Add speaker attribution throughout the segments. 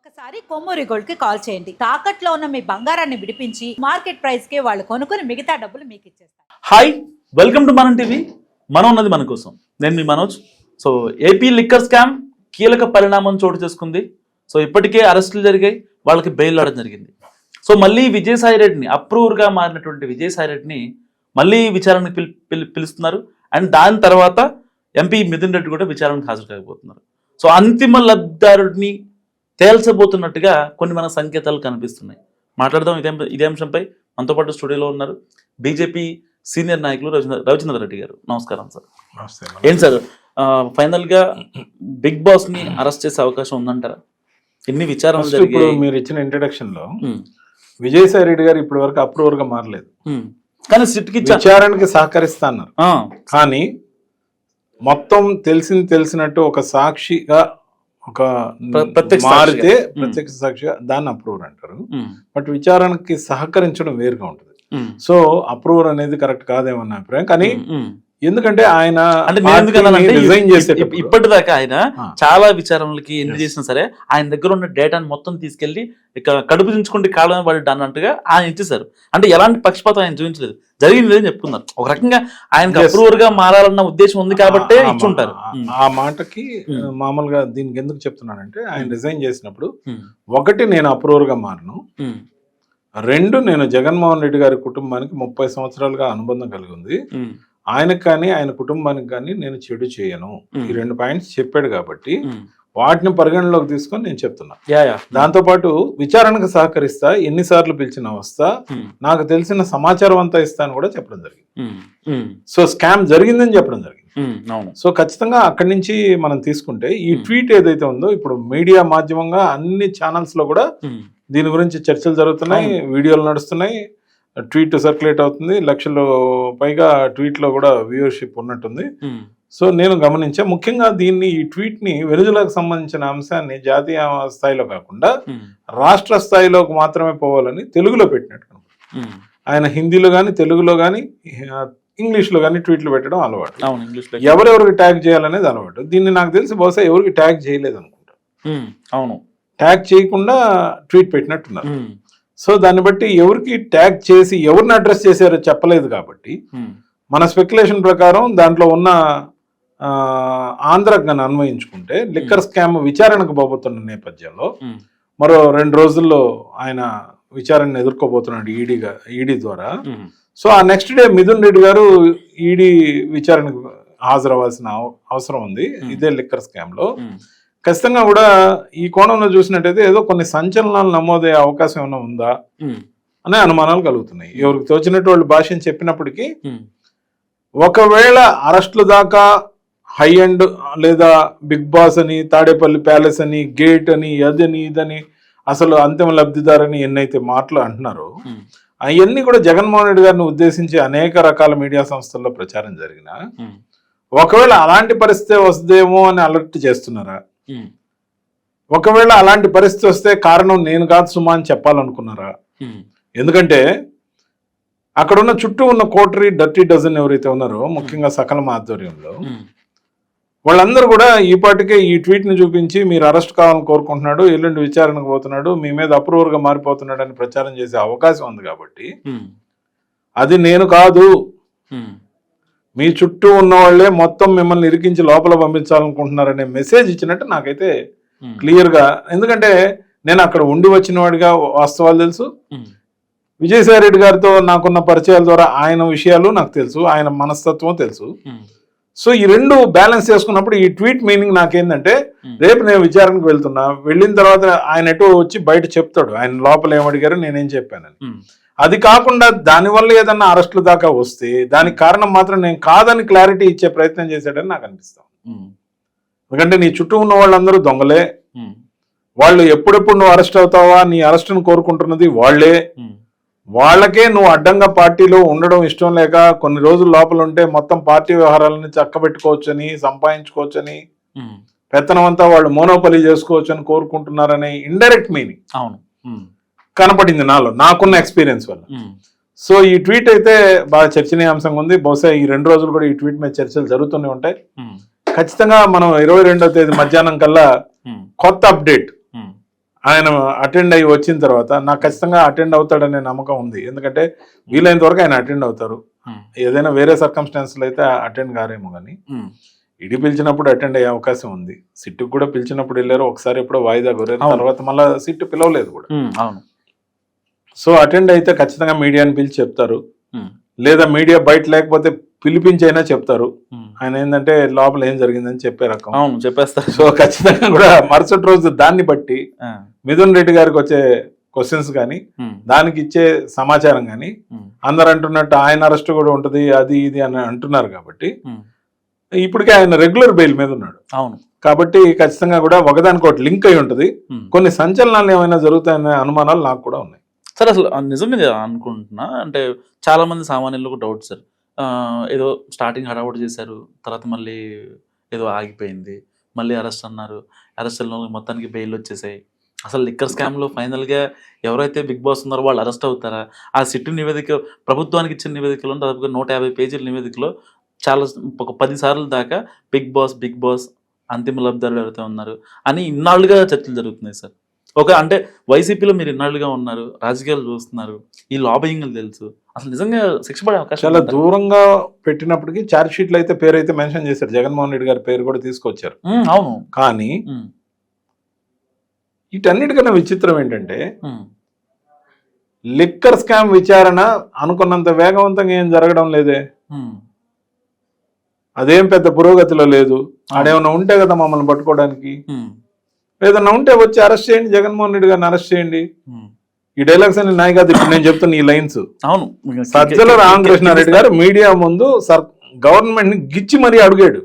Speaker 1: ఒక్కసారి కొమ్మూరి గోల్డ్ కి కాల్ చేయండి. తాకట్లో ఉన్న మీ బంగారాన్ని విడిపించి మార్కెట్ ప్రైస్ కి వాళ్ళు కొనుక్కుని మిగతా డబ్బులు మీకు ఇచ్చేస్తారు.
Speaker 2: Hi, welcome to Manam TV. మనం ఉన్నది మన కోసం. నేను మీ Manoj. So AP liquor scam కీలక పరిణామం చోటు చేసుకుంది. సో ఇప్పటికే అరెస్టులు జరిగాయి, వాళ్ళకి బెయిల్ రావడం జరిగింది. సో మళ్ళీ విజయసాయి రెడ్డిని, అప్రూవర్గా మారినటువంటి విజయసాయి రెడ్డిని మళ్ళీ విచారణకు పిలుస్తున్నారు. అండ్ దాని తర్వాత ఎంపీ మిథున్ రెడ్డి కూడా విచారణకు హాజరు కాకపోతున్నారు. సో అంతిమ లబ్ధిదారుడిని తేల్చబోతున్నట్టుగా కొన్ని మన సంకేతాలు కనిపిస్తున్నాయి. మాట్లాడదాం ఇదే అంశంపై. మనతో పాటు స్టూడియోలో ఉన్నారు బీజేపీ సీనియర్ నాయకులు రవిచంద్ర రెడ్డి గారు. నమస్కారం సార్. ఏంటి సార్, ఫైనల్గా బిగ్ బాస్ ని అరెస్ట్ చేసే అవకాశం ఉందంటారా? ఎన్ని విచారణలు జరిగాయి?
Speaker 3: మీరు ఇచ్చిన ఇంట్రడక్షన్ లో విజయసాయి రెడ్డి గారు ఇప్పటి వరకు అప్రూవర్ గా మారలేదు,
Speaker 2: కానీ సిట్కి
Speaker 3: విచారణకి సహకరిస్తా అన్నారు. కానీ మొత్తం తెలిసినట్టు ఒక సాక్షిగా ఒక మారితే ప్రత్యక్ష సాక్షిగా దాన్ని అప్రూవర్ అంటారు. బట్ విచారణకి సహకరించడం వేరుగా ఉంటుంది. సో అప్రూవర్ అనేది కరెక్ట్ కాదేమన్న అభిప్రాయం. కానీ ఎందుకంటే ఆయన రిజైన్ చేసేటప్పుడు
Speaker 2: ఇప్పటిదాకా ఆయన చాలా విచారణలకి ఎన్ని చేసినా సరే ఆయన దగ్గర ఉన్న డేటాను మొత్తం తీసుకెళ్లి ఇక కడుపు దించుకుంటే కాలం వాడు అన్నట్టుగా ఆయన ఇచ్చేసారు. అంటే ఎలాంటి పక్షపాతం ఆయన చూపించలేదు, జరిగింది లేదని చెప్పుకున్నారు. ఒక రకంగా ఆయనకు అప్రూవర్ గా మారాలన్న ఉద్దేశం ఉంది కాబట్టి ఇచ్చుంటారు.
Speaker 3: ఆ మాటకి మామూలుగా దీనికి ఎందుకు చెప్తున్నానంటే, ఆయన రిజైన్ చేసినప్పుడు ఒకటి నేను అప్రూవర్ గా మారను, రెండు నేను జగన్మోహన్ రెడ్డి గారి కుటుంబానికి 30 సంవత్సరాలుగా అనుబంధం కలిగి ఉంది, ఆయనకు కానీ ఆయన కుటుంబానికి కానీ నేను చెడు చేయను, ఈ 2 పాయింట్స్ చెప్పాడు. కాబట్టి వాటిని పరిగణలోకి తీసుకొని నేను చెప్తున్నా. దాంతో పాటు విచారణకు సహకరిస్తా, ఎన్నిసార్లు పిలిచినా వస్తా, నాకు తెలిసిన సమాచారం అంతా ఇస్తా అని కూడా చెప్పడం జరిగింది. సో స్కామ్ జరిగిందని చెప్పడం జరిగింది. సో ఖచ్చితంగా అక్కడి నుంచి మనం తీసుకుంటే ఈ ట్వీట్ ఏదైతే ఉందో, ఇప్పుడు మీడియా మాధ్యమంగా అన్ని ఛానల్స్ లో కూడా దీని గురించి చర్చలు జరుగుతున్నాయి, వీడియోలు నడుస్తున్నాయి, ట్వీట్ సర్క్యులేట్ అవుతుంది, లక్షల పైగా ట్వీట్ లో కూడా వ్యూవర్షిప్ ఉన్నట్టుంది. సో నేను గమనించా, ముఖ్యంగా దీన్ని ఈ ట్వీట్ ని వెనుజులకు సంబంధించిన అంశాన్ని జాతీయ స్థాయిలో కాకుండా రాష్ట్ర స్థాయిలోకి మాత్రమే పోవాలని తెలుగులో పెట్టినట్టు. ఆయన హిందీలో కానీ తెలుగులో కానీ ఇంగ్లీష్ లో కానీ ట్వీట్లు పెట్టడం అలవాటు, ఎవరెవరికి ట్యాగ్ చేయాలనేది అలవాటు. దీన్ని నాకు తెలిసి బహుశా ఎవరికి ట్యాగ్ చేయలేదు అనుకుంటా.
Speaker 2: అవును,
Speaker 3: ట్యాగ్ చేయకుండా ట్వీట్ పెట్టినట్టున్నారు. సో దాన్ని బట్టి ఎవరికి ట్యాగ్ చేసి ఎవరిని అడ్రస్ చేశారో చెప్పలేదు. కాబట్టి మన స్పెక్యులేషన్ ప్రకారం దాంట్లో ఉన్న ఆంధ్రకు అన్వయించుకుంటే లిక్కర్ స్కామ్ విచారణకు పోబోతున్న నేపథ్యంలో మరో 2 రోజుల్లో ఆయన విచారణను ఎదుర్కోబోతున్నాడు ఈడీ ద్వారా. సో ఆ నెక్స్ట్ డే మిథున్ రెడ్డి గారు ఈడీ విచారణకు హాజరవ్వాల్సిన అవసరం ఉంది ఇదే లిక్కర్ స్కామ్ లో. ఖచ్చితంగా కూడా ఈ కోణంలో చూసినట్టయితే ఏదో కొన్ని సంచలనాలు నమోదయ్యే అవకాశం ఏమైనా ఉందా అనే అనుమానాలు కలుగుతున్నాయి. ఎవరికి తోచినట్టు వాళ్ళు భాషను చెప్పినప్పటికీ ఒకవేళ అరెస్టుల దాకా హై అండ్ లేదా బిగ్ బాస్ అని, తాడేపల్లి ప్యాలెస్ అని, గేట్ అని, అదని ఇదని, అసలు అంతిమ లబ్ధిదారని ఎన్నైతే మాటలు అంటున్నారో అవన్నీ కూడా జగన్మోహన్ రెడ్డి గారిని ఉద్దేశించి అనేక రకాల మీడియా సంస్థల్లో ప్రచారం జరిగిన ఒకవేళ అలాంటి పరిస్థితి వస్తుందేమో అని అలర్ట్ చేస్తున్నారా? ఒకవేళ అలాంటి పరిస్థితి వస్తే కారణం నేను కాదు సుమా అని చెప్పాలనుకున్నారా? ఎందుకంటే అక్కడున్న చుట్టూ ఉన్న కోటరీ డర్టీ డజన్ ఎవరైతే ఉన్నారో, ముఖ్యంగా సకలం ఆధ్వర్యంలో వాళ్ళందరూ కూడా ఈ పాటికే ఈ ట్వీట్ ని చూపించి మీరు అరెస్ట్ కావాలని కోరుకుంటున్నాడు, ఎల్లుండి విచారణకు పోతున్నాడు, మీ మీద అప్రూవర్ గా మారిపోతున్నాడు అని ప్రచారం చేసే అవకాశం ఉంది. కాబట్టి అది నేను కాదు, మీ చుట్టూ ఉన్న వాళ్ళే మొత్తం మిమ్మల్ని ఇరికించి లోపల పంపించాలనుకుంటున్నారనే మెసేజ్ ఇచ్చినట్టు నాకైతే క్లియర్ గా. ఎందుకంటే నేను అక్కడ ఉండి వచ్చిన వాడిగా వాస్తవాలు తెలుసు, విజయసాయి రెడ్డి గారితో నాకున్న పరిచయాల ద్వారా ఆయన విషయాలు నాకు తెలుసు, ఆయన మనస్తత్వం తెలుసు. సో ఈ 2 బ్యాలెన్స్ చేసుకున్నప్పుడు ఈ ట్వీట్ మీనింగ్ నాకేందంటే, రేపు నేను విచారణకు వెళ్తున్నా, వెళ్ళిన తర్వాత ఆయన ఎటు వచ్చి బయట చెప్తాడు ఆయన లోపల ఏమడిగారు నేనేం చెప్పానని. అది కాకుండా దానివల్ల ఏదన్నా అరెస్టుల దాకా వస్తే దానికి కారణం మాత్రం నేను కాదని క్లారిటీ ఇచ్చే ప్రయత్నం చేశాడని నాకు అనిపిస్తాం. ఎందుకంటే నీ చుట్టూ ఉన్న వాళ్ళందరూ దొంగలే, వాళ్ళు ఎప్పుడెప్పుడు నువ్వు అరెస్ట్ అవుతావా, నీ అరెస్ట్ను కోరుకుంటున్నది వాళ్లే, వాళ్ళకే నువ్వు అడ్డంగా పార్టీలో ఉండడం ఇష్టం లేక కొన్ని రోజులు లోపల ఉంటే మొత్తం పార్టీ వ్యవహారాలని చక్కబెట్టుకోవచ్చని, సంపాదించుకోవచ్చని, పెత్తనం అంతా వాళ్ళు మోనోపలి చేసుకోవచ్చు అని కోరుకుంటున్నారనే ఇండైరెక్ట్ మీనింగ్ కనపడింది నాకున్న ఎక్స్పీరియన్స్ వల్ల. సో ఈ ట్వీట్ అయితే బాగా చర్చనీయాంశంగా ఉంది. బహుశా ఈ 2 రోజులు కూడా ఈ ట్వీట్ మీద చర్చలు జరుగుతూనే ఉంటాయి. ఖచ్చితంగా మనం 22వ తేదీ మధ్యాహ్నం కల్లా కొత్త అప్డేట్ ఆయన అటెండ్ అయ్యి వచ్చిన తర్వాత నాకు ఖచ్చితంగా అటెండ్ అవుతాడనే నమ్మకం ఉంది. ఎందుకంటే వీలైనంత వరకు ఆయన అటెండ్ అవుతారు. ఏదైనా వేరే సర్కమ్స్టాన్స్లో అయితే అటెండ్ కారేమో కానీ ఈడీ పిలిచినప్పుడు అటెండ్ అయ్యే అవకాశం ఉంది. సిట్టుకు కూడా పిలిచినప్పుడు వెళ్ళారు, ఒకసారి ఎప్పుడో వాయిదా కోరారు, తర్వాత మళ్ళీ సిట్టు పిలవలేదు కూడా.
Speaker 2: అవును.
Speaker 3: సో అటెండ్ అయితే ఖచ్చితంగా మీడియాని పిలిచి చెప్తారు, లేదా మీడియా బయట లేకపోతే పిలిపించైనా చెప్తారు. ఆయన ఏంటంటే లోపల ఏం జరిగిందని చెప్పే రకం.
Speaker 2: అవును, చెప్పేస్తారు.
Speaker 3: సో ఖచ్చితంగా కూడా మరుసటి రోజు దాన్ని బట్టి మిథున్ రెడ్డి గారికి వచ్చే క్వశ్చన్స్ కానీ దానికి ఇచ్చే సమాచారం కానీ అందరు అంటున్నట్టు ఆయన అరెస్ట్ కూడా ఉంటుంది అది ఇది అని అంటున్నారు. కాబట్టి ఇప్పటికే ఆయన రెగ్యులర్ బెయిల్ మీద ఉన్నాడు.
Speaker 2: అవును,
Speaker 3: కాబట్టి ఖచ్చితంగా కూడా ఒకదానికొకటి లింక్ అయి ఉంటుంది. కొన్ని సంచలనాలు ఏమైనా జరుగుతాయనే అనుమానాలు నాకు కూడా ఉన్నాయి.
Speaker 2: సార్ అసలు నిజంగా అనుకుంటున్నా, అంటే చాలా మంది సామాన్యులకు డౌట్ సార్, ఏదో స్టార్టింగ్ హడావుడి చేశారు, తర్వాత మళ్ళీ ఏదో ఆగిపోయింది, మళ్ళీ అరెస్ట్ అన్నారు, అరెస్ట్ మొత్తానికి బెయిల్ వచ్చేసాయి. అసలు లిక్కర్ స్కామ్లో ఫైనల్గా ఎవరైతే బిగ్ బాస్ ఉన్నారో వాళ్ళు అరెస్ట్ అవుతారా? ఆ సిట్టు నివేదిక, ప్రభుత్వానికి ఇచ్చిన నివేదికలో దాదాపుగా 150 పేజీల నివేదికలో చాలా ఒక 10 సార్లు దాకా బిగ్ బాస్ అంతిమ లబ్ధిదారులు ఎవరైతే ఉన్నారు అని ఇన్నాళ్ళుగా చర్చలు జరుగుతున్నాయి సార్. అంటే వైసీపీలో మీరు ఇన్నాళ్ళుగా ఉన్నారు, రాజకీయాలు చూస్తున్నారు, ఈ లాబింగ్లు తెలుసు, అసలు నిజంగా శిక్ష పడే అవకాశం
Speaker 3: చాలా దూరంగా పెట్టినప్పటికీ ఛార్జ్ షీట్లు అయితే పేరు అయితే మెన్షన్ చేశారు. జగన్మోహన్ రెడ్డి గారి పేరు కూడా తీసుకొచ్చారు.
Speaker 2: అవును,
Speaker 3: కానీ వీటన్నిటికన్నా విచిత్రం ఏంటంటే లిక్కర్ స్కామ్ విచారణ అనుకున్నంత వేగవంతంగా ఏం జరగడం లేదే. అదేం పెద్ద పురోగతిలో లేదు. ఆడేమన్నా ఉంటే కదా మమ్మల్ని పట్టుకోవడానికి, ఏదన్నా ఉంటే వచ్చి అరెస్ట్ చేయండి, జగన్మోహన్ రెడ్డి గారిని అరెస్ట్ చేయండి. ఈ డైలాగ్స్ అన్ని నాయి కాదు, ఇప్పుడు నేను చెప్తున్న ఈ లైన్స్.
Speaker 2: అవును,
Speaker 3: సజ్జల రామకృష్ణారెడ్డి గారు మీడియా ముందు గవర్నమెంట్ ని గిచ్చి మరీ అడిగాడు,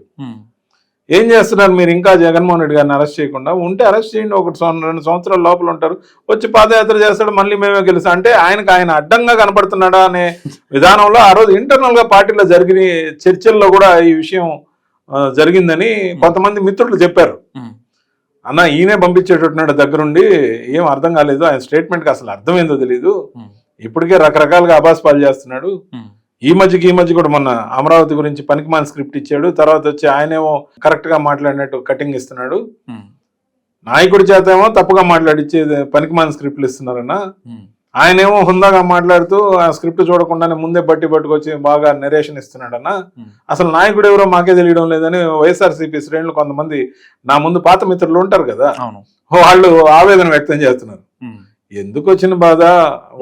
Speaker 3: ఏం చేస్తున్నారు మీరు ఇంకా జగన్మోహన్ రెడ్డి గారిని అరెస్ట్ చేయకుండా? ఉంటే అరెస్ట్ చేయండి, 1-2 సంవత్సరాల లోపల ఉంటారు, వచ్చి పాదయాత్ర చేస్తాడు, మళ్ళీ మేమే గెలుస్తాం అంటే ఆయన అడ్డంగా కనపడుతున్నాడా అనే విధానంలో ఆ రోజు ఇంటర్నల్ గా పార్టీలో జరిగిన చర్చల్లో కూడా ఈ విషయం జరిగిందని కొంతమంది మిత్రులు చెప్పారు. అన్న ఈయనే పంపించేటట్టున్నాడు దగ్గరుండి, ఏం అర్థం కాలేదు, ఆయన స్టేట్మెంట్కి అసలు అర్థం ఏందో తెలీదు, ఇప్పటికే రకరకాలుగా అబాస్పాలు చేస్తున్నాడు. ఈ మధ్య కూడా మొన్న అమరావతి గురించి పనికిమాలిన స్క్రిప్ట్ ఇచ్చాడు, తర్వాత వచ్చి ఆయనేమో కరెక్ట్ గా మాట్లాడినట్టు కటింగ్ ఇస్తున్నాడు, నాయకుడి చేత ఏమో తప్పుగా మాట్లాడిచ్చే పనికిమాలిన స్క్రిప్ట్లు ఇస్తున్నారన్న, ఆయనేమో హుందాగా మాట్లాడుతూ ఆ స్క్రిప్ట్ చూడకుండానే ముందే పట్టుకొచ్చి బాగా నెరేషన్ ఇస్తున్నాడన్న. అసలు నాయకుడు ఎవరో మాకే తెలియడం లేదని వైఎస్ఆర్సీపీ శ్రేణులు కొంతమంది నా ముందు పాత మిత్రులు ఉంటారు కదా, వాళ్ళు ఆవేదన వ్యక్తం చేస్తున్నారు. ఎందుకు వచ్చిన బాధ,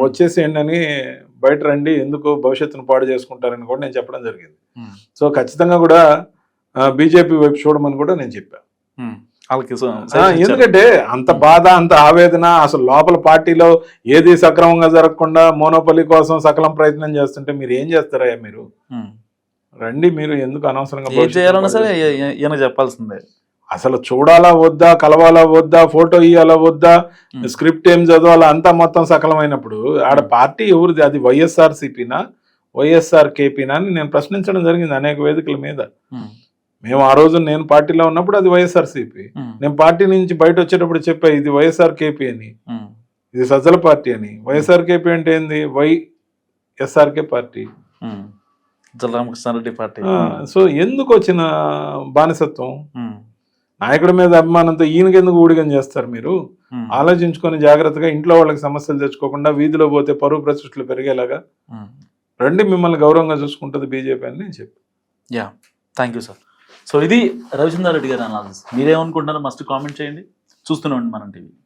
Speaker 3: వచ్చేసేయండి అని బయట రండి, ఎందుకు భవిష్యత్తును పాడు చేసుకుంటారని కూడా నేను చెప్పడం జరిగింది. సో ఖచ్చితంగా కూడా బీజేపీ వైపు చూడమని కూడా నేను చెప్పాను. ఎందుకంటే అంత బాధ, అంత ఆవేదన, అసలు లోపల పార్టీలో ఏది సక్రమంగా జరగకుండా మోనోపలి కోసం సకలం ప్రయత్నం చేస్తుంటే మీరు ఏం చేస్తారా? మీరు రండి, మీరు ఎందుకు అనవసరంగా
Speaker 2: చెప్పాల్సిందే.
Speaker 3: అసలు చూడాలా వద్దా, కలవాలా వద్దా, ఫోటో ఇయ్యాలా వద్దా, స్క్రిప్ట్ ఏం చదవాలా, అంతా మొత్తం సకలమైనప్పుడు ఆడ పార్టీ ఎవరిది? అది వైఎస్ఆర్సీపీనా వైఎస్ఆర్ కేపీనా అని నేను ప్రశ్నించడం జరిగింది అనేక వేదికల మీద. మేము ఆ రోజు నేను పార్టీలో ఉన్నప్పుడు అది వైఎస్ఆర్సీపీ, నేను పార్టీ నుంచి బయట వచ్చేటప్పుడు చెప్పా ఇది వైఎస్ఆర్ కేపీ అని, ఇది సజ్జల పార్టీ అని. వైఎస్ఆర్ కేపీ అంటే ఏంది? వైఎస్ఆర్కే పార్టీ,
Speaker 2: రామకృష్ణారెడ్డి పార్టీ.
Speaker 3: సో ఎందుకు వచ్చిన బానిసత్వం? నాయకుడి మీద అభిమానంతో ఈయనకెందుకు ఊడిగం చేస్తారు? మీరు ఆలోచించుకొని జాగ్రత్తగా ఇంట్లో వాళ్ళకి సమస్యలు తెచ్చుకోకుండా వీధిలో పోతే పరువు ప్రతిష్టలు పెరిగేలాగా రండి, మిమ్మల్ని గౌరవంగా చూసుకుంటుంది బీజేపీ అని నేను చెప్పి.
Speaker 2: Thank you sir. సో ఇది రవిచంద్రారెడ్డి గారి అనాలిసిస్. మీరేమనుకుంటున్నారో మస్ట్ కామెంట్ చేయండి. చూస్తూనే ఉండండి మనం టీవీ.